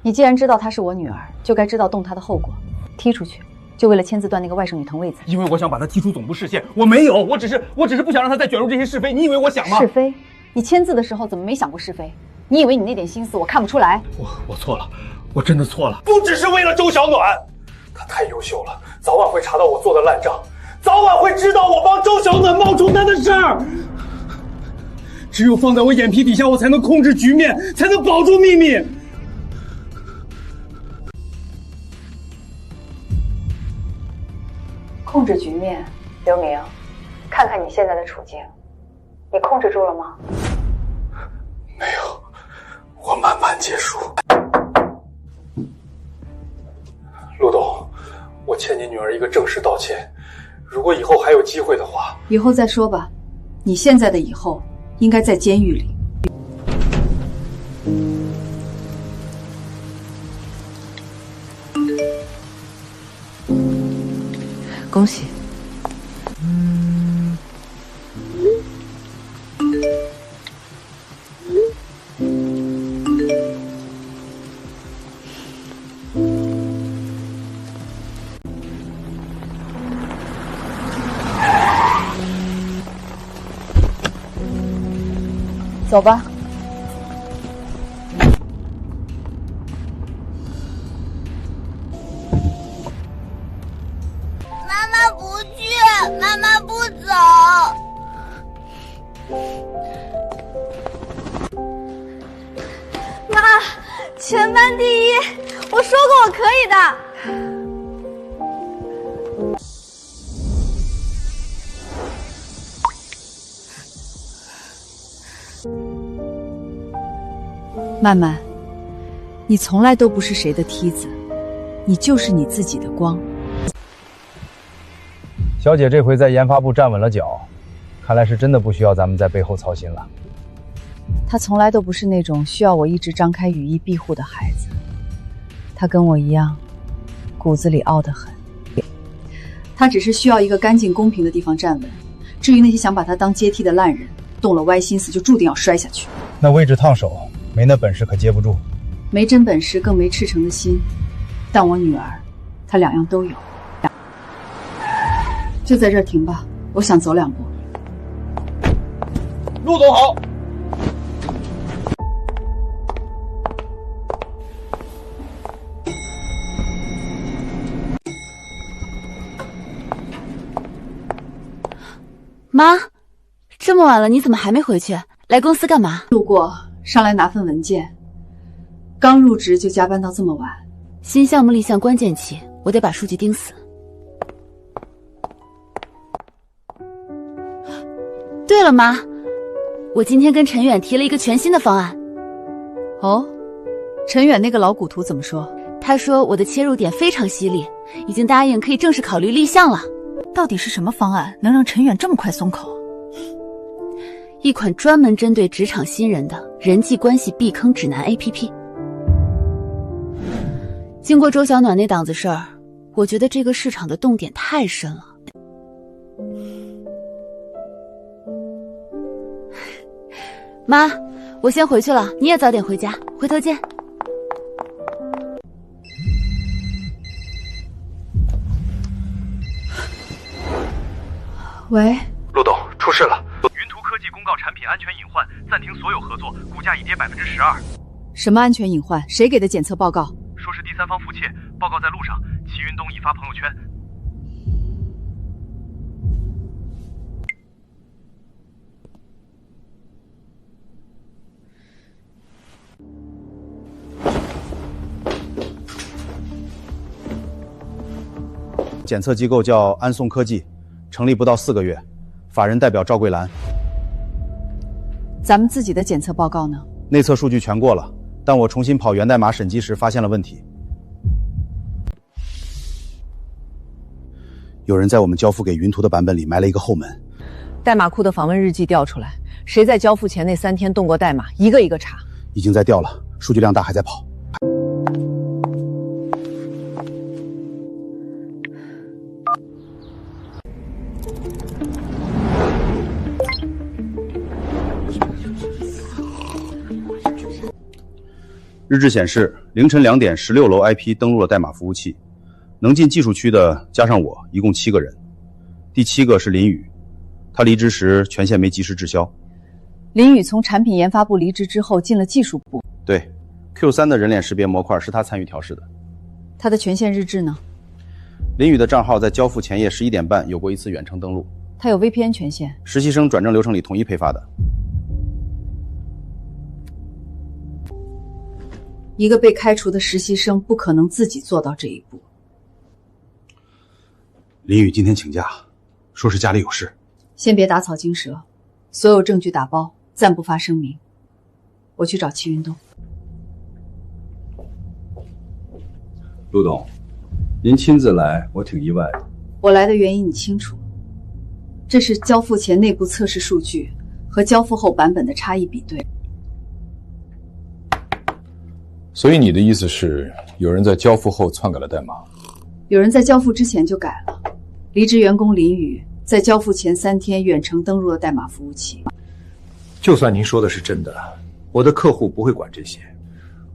你既然知道她是我女儿，就该知道动她的后果。踢出去，就为了签字断那个外甥女腾位子。因为我想把她踢出总部视线，我没有，我只是不想让她再卷入这些是非。你以为我想吗？是非？你签字的时候怎么没想过是非？你以为你那点心思我看不出来？我错了，我真的错了，不只是为了周小暖，她太优秀了，早晚会查到我做的烂账，早晚会知道我帮周小暖冒充她的事儿。只有放在我眼皮底下，我才能控制局面，才能保住秘密。控制局面，刘明，看看你现在的处境，你控制住了吗？没有，我慢慢结束。陆董，我欠你女儿一个正式道歉，如果以后还有机会的话，以后再说吧。你现在的以后应该在监狱里。恭喜。走吧。全班第一，我说过我可以的。曼曼，你从来都不是谁的梯子，你就是你自己的光。小姐这回在研发部站稳了脚，看来是真的不需要咱们在背后操心了。她从来都不是那种需要我一直张开羽翼庇护的孩子，她跟我一样，骨子里傲得很。她只是需要一个干净公平的地方站稳，至于那些想把她当阶梯的烂人，动了歪心思就注定要摔下去。那位置烫手，没那本事可接不住。没真本事，更没赤诚的心。但我女儿，她两样都有。就在这儿停吧，我想走2步。陆总好。妈，这么晚了，你怎么还没回去？来公司干嘛？路过，上来拿份文件。刚入职就加班到这么晚。新项目立项关键期，我得把数据盯死。对了，妈，我今天跟陈远提了一个全新的方案。哦，陈远那个老古图怎么说？他说我的切入点非常犀利，已经答应可以正式考虑立项了。到底是什么方案能让陈远这么快松口？一款专门针对职场新人的人际关系避坑指南 APP。经过周小暖那档子事儿，我觉得这个市场的洞点太深了。妈，我先回去了，你也早点回家，回头见。喂，陆董，出事了！云图科技公告产品安全隐患，暂停所有合作，股价已跌12%。什么安全隐患？谁给的检测报告？说是第三方腹窃，报告在路上。齐云东已发朋友圈。检测机构叫安松科技，成立不到4个月，法人代表赵桂兰。咱们自己的检测报告呢？内测数据全过了，但我重新跑源代码审计时发现了问题。有人在我们交付给云图的版本里埋了一个后门。代码库的访问日记调出来，谁在交付前那3天动过代码，一个一个查。已经在调了，数据量大，还在跑。日志显示，凌晨2点16楼 IP 登录了代码服务器，能进技术区的加上我，一共7个人。第7个是林宇，他离职时权限没及时滞销。林宇从产品研发部离职之后进了技术部。对 ，Q3 的人脸识别模块是他参与调试的。他的权限日志呢？林宇的账号在交付前夜11点半有过一次远程登录。他有 VPN 权限。实习生转正流程里统一配发的。一个被开除的实习生不可能自己做到这一步。林宇今天请假，说是家里有事。先别打草惊蛇，所有证据打包，暂不发声明。我去找齐云东。陆董，您亲自来，我挺意外的。我来的原因你清楚，这是交付前内部测试数据和交付后版本的差异比对。所以你的意思是，有人在交付后篡改了代码？有人在交付之前就改了。离职员工林宇在交付前3天远程登入了代码服务器。就算您说的是真的，我的客户不会管这些。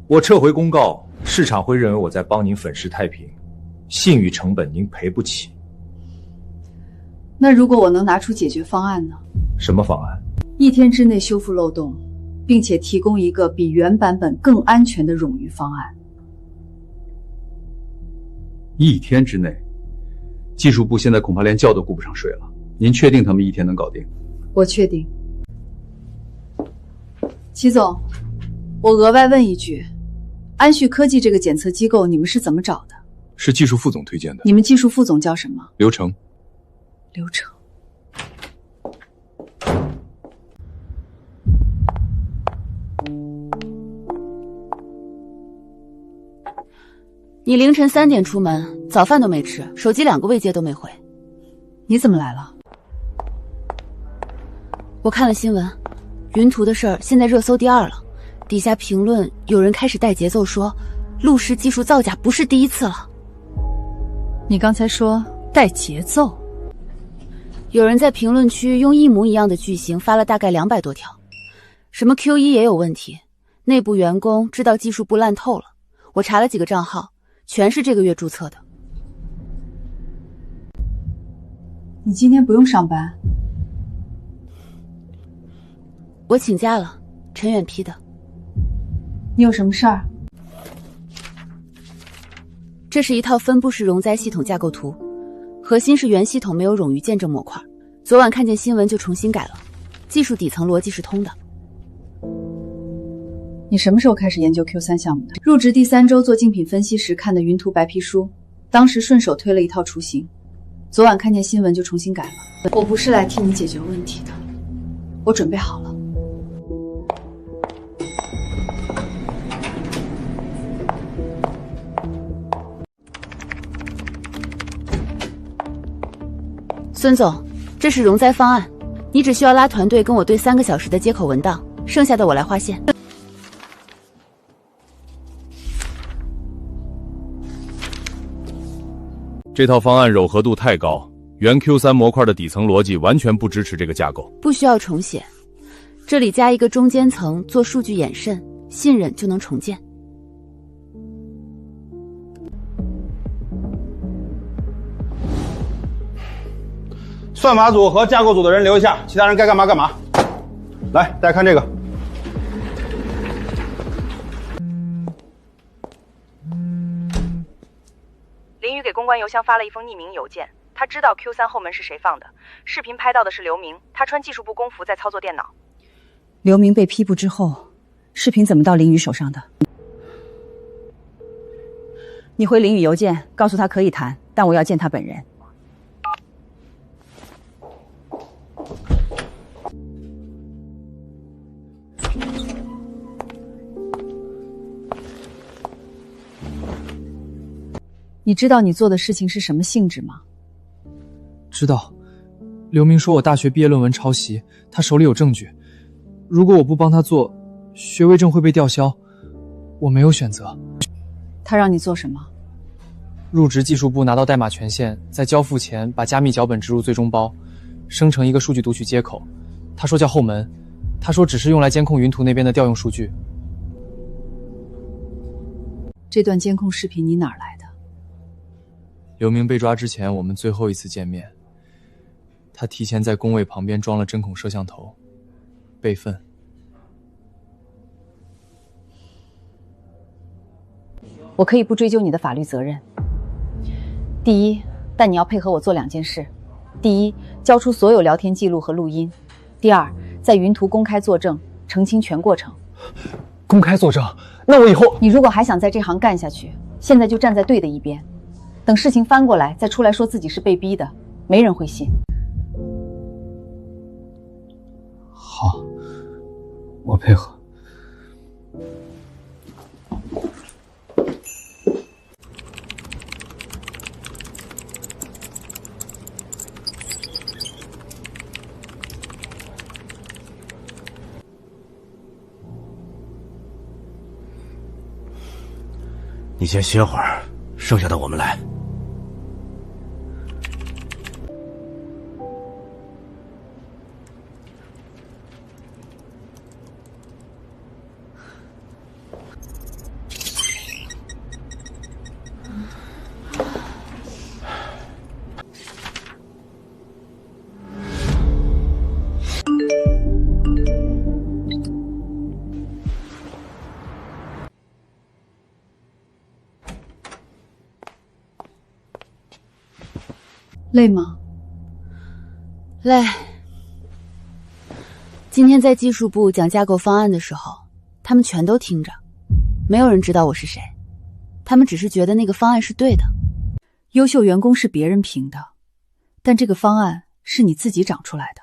我撤回公告，市场会认为我在帮您粉饰太平，信誉成本您赔不起。那如果我能拿出解决方案呢？什么方案？1天之内修复漏洞，并且提供一个比原版本更安全的冗余方案。 1天之内，技术部现在恐怕连觉都顾不上睡了。您确定他们1天能搞定？我确定。齐总，我额外问一句，安旭科技这个检测机构，你们是怎么找的？是技术副总推荐的。你们技术副总叫什么？刘成。刘成。你凌晨3点出门，早饭都没吃，手机2个未接都没回。你怎么来了？我看了新闻，云图的事儿现在热搜第2了，底下评论有人开始带节奏说，陆氏技术造假不是第一次了。你刚才说带节奏？有人在评论区用一模一样的句型发了大概200多条，什么 Q1 也有问题，内部员工知道技术部烂透了。我查了几个账号，全是这个月注册的。你今天不用上班？我请假了，陈远批的。你有什么事儿？这是一套分布式容灾系统架构图，核心是原系统没有冗余见证模块，昨晚看见新闻就重新改了，技术底层逻辑是通的。你什么时候开始研究 Q3 项目的？入职第3周做竞品分析时看的云图白皮书，当时顺手推了一套雏形，昨晚看见新闻就重新改了。我不是来替你解决问题的，我准备好了。孙总，这是容灾方案，你只需要拉团队跟我对3个小时的接口文档，剩下的我来划线。这套方案柔和度太高，原 Q3 模块的底层逻辑完全不支持这个架构，不需要重写，这里加一个中间层做数据衍渗，信任就能重建。算法组和架构组的人留下，其他人该干嘛干嘛。来，大家看这个。林宇给公关邮箱发了一封匿名邮件，他知道 Q3 后门是谁放的，视频拍到的是刘明，他穿技术部工服在操作电脑。刘明被批捕之后，视频怎么到林宇手上的？你回林宇邮件，告诉他可以谈，但我要见他本人。你知道你做的事情是什么性质吗？知道。刘明说我大学毕业论文抄袭，他手里有证据。如果我不帮他做，学位证会被吊销。我没有选择。他让你做什么？入职技术部拿到代码权限，在交付前把加密脚本植入最终包，生成一个数据读取接口。他说叫后门，他说只是用来监控云图那边的调用数据。这段监控视频你哪儿来的？刘明被抓之前，我们最后一次见面，他提前在工位旁边装了针孔摄像头，备份。我可以不追究你的法律责任。第一，但你要配合我做2件事：第一，交出所有聊天记录和录音；第二，在云图公开作证，澄清全过程。公开作证？那我以后……你如果还想在这行干下去，现在就站在对的一边。等事情翻过来，再出来说自己是被逼的，没人会信。好，我配合。你先歇会儿，剩下的我们来。累吗？累。今天在技术部讲架构方案的时候，他们全都听着。没有人知道我是谁，他们只是觉得那个方案是对的。优秀员工是别人评的，但这个方案是你自己长出来的。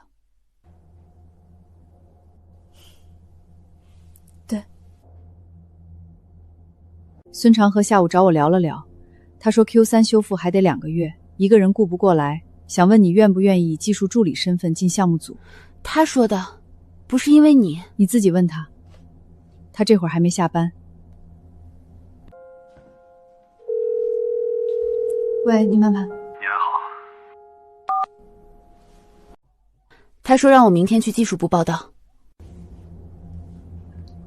对。孙长河下午找我聊了聊，他说 Q3 修复还得2个月，一个人顾不过来，想问你愿不愿意以技术助理身份进项目组。他说的，不是因为你自己问他。他这会儿还没下班。喂，你慢慢。你还好？他说让我明天去技术部报道。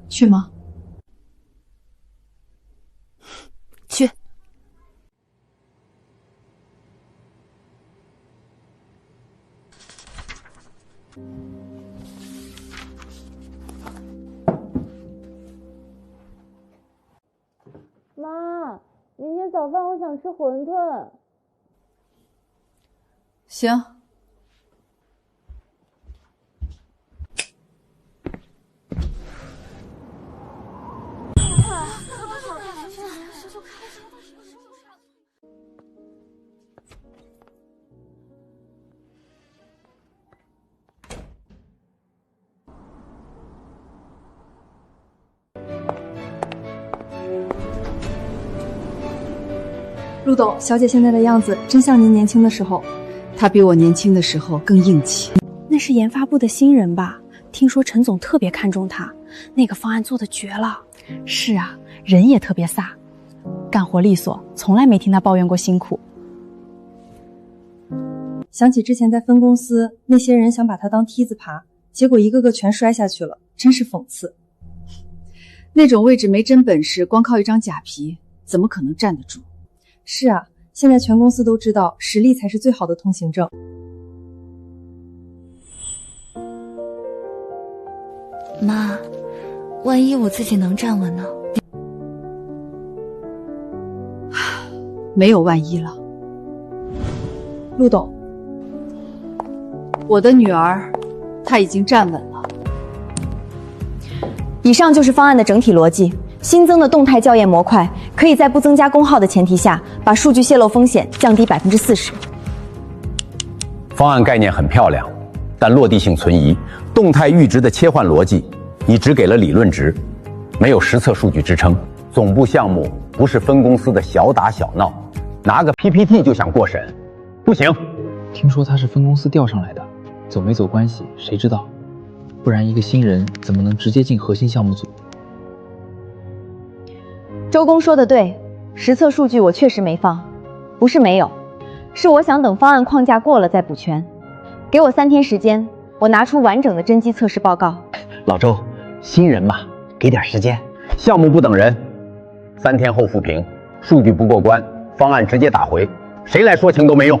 去吗？去。妈，明天早饭我想吃馄饨。行。陆董，小姐现在的样子真像您年轻的时候。她比我年轻的时候更硬气。那是研发部的新人吧？听说陈总特别看重她，那个方案做得绝了。是啊，人也特别飒，干活利索，从来没听她抱怨过辛苦。想起之前在分公司，那些人想把她当梯子爬，结果一个个全摔下去了，真是讽刺。那种位置没真本事，光靠一张假皮，怎么可能站得住？是啊，现在全公司都知道，实力才是最好的通行证。妈，万一我自己能站稳呢？没有万一了。陆董，我的女儿，她已经站稳了。以上就是方案的整体逻辑。新增的动态校验模块可以在不增加功耗的前提下，把数据泄露风险降低40%。方案概念很漂亮，但落地性存疑。动态阈值的切换逻辑，你只给了理论值，没有实测数据支撑。总部项目不是分公司的小打小闹，拿个 PPT 就想过审，不行。听说他是分公司调上来的，走没走关系谁知道？不然一个新人怎么能直接进核心项目组？周公说的对，实测数据我确实没放，不是没有，是我想等方案框架过了再补全。给我3天时间，我拿出完整的真机测试报告。老周，新人嘛，给点时间。项目不等人，3天后复评，数据不过关，方案直接打回，谁来说情都没用。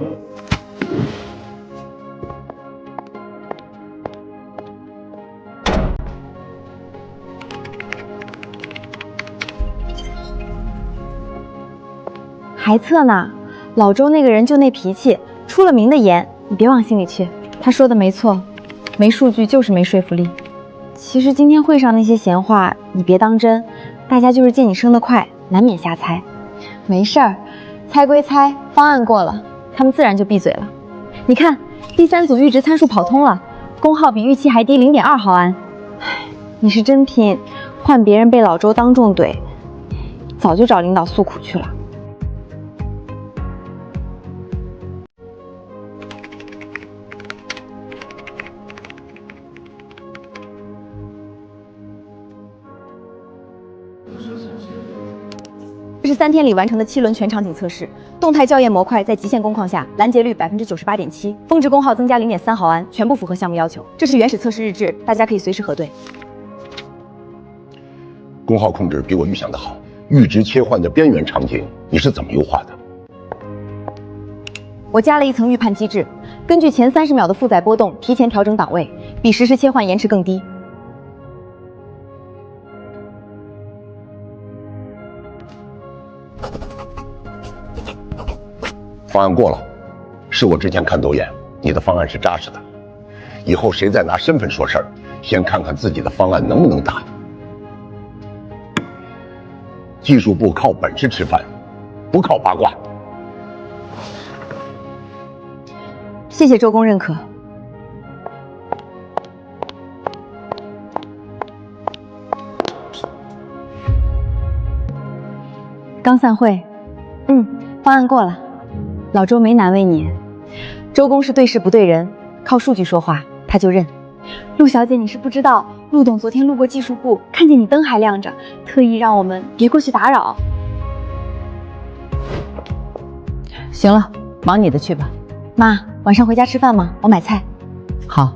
还测呢？老周那个人就那脾气，出了名的严，你别往心里去。他说的没错，没数据就是没说服力。其实今天会上那些闲话，你别当真，大家就是见你升得快，难免瞎猜。没事儿，猜归猜，方案过了，他们自然就闭嘴了。你看，第3组阈值参数跑通了，功耗比预期还低0.2毫安。你是真拼，换别人被老周当众怼，早就找领导诉苦去了。这是3天里完成的7轮全场景测试，动态校验模块在极限工况下拦截率98.7%，峰值功耗增加0.3毫安，全部符合项目要求。这是原始测试日志，大家可以随时核对。功耗控制比我预想的好，阈值切换的边缘场景你是怎么优化的？我加了一层预判机制，根据前30秒的负载波动提前调整档位，比实时切换延迟更低。方案过了，是我之前看走眼，你的方案是扎实的。以后谁再拿身份说事儿，先看看自己的方案能不能打。技术部靠本事吃饭，不靠八卦。谢谢周公认可。刚散会，方案过了，老周没难为你。周公是对事不对人，靠数据说话，他就认。陆小姐，你是不知道，陆董昨天路过技术部，看见你灯还亮着，特意让我们别过去打扰。行了，忙你的去吧。妈，晚上回家吃饭吗？我买菜。好。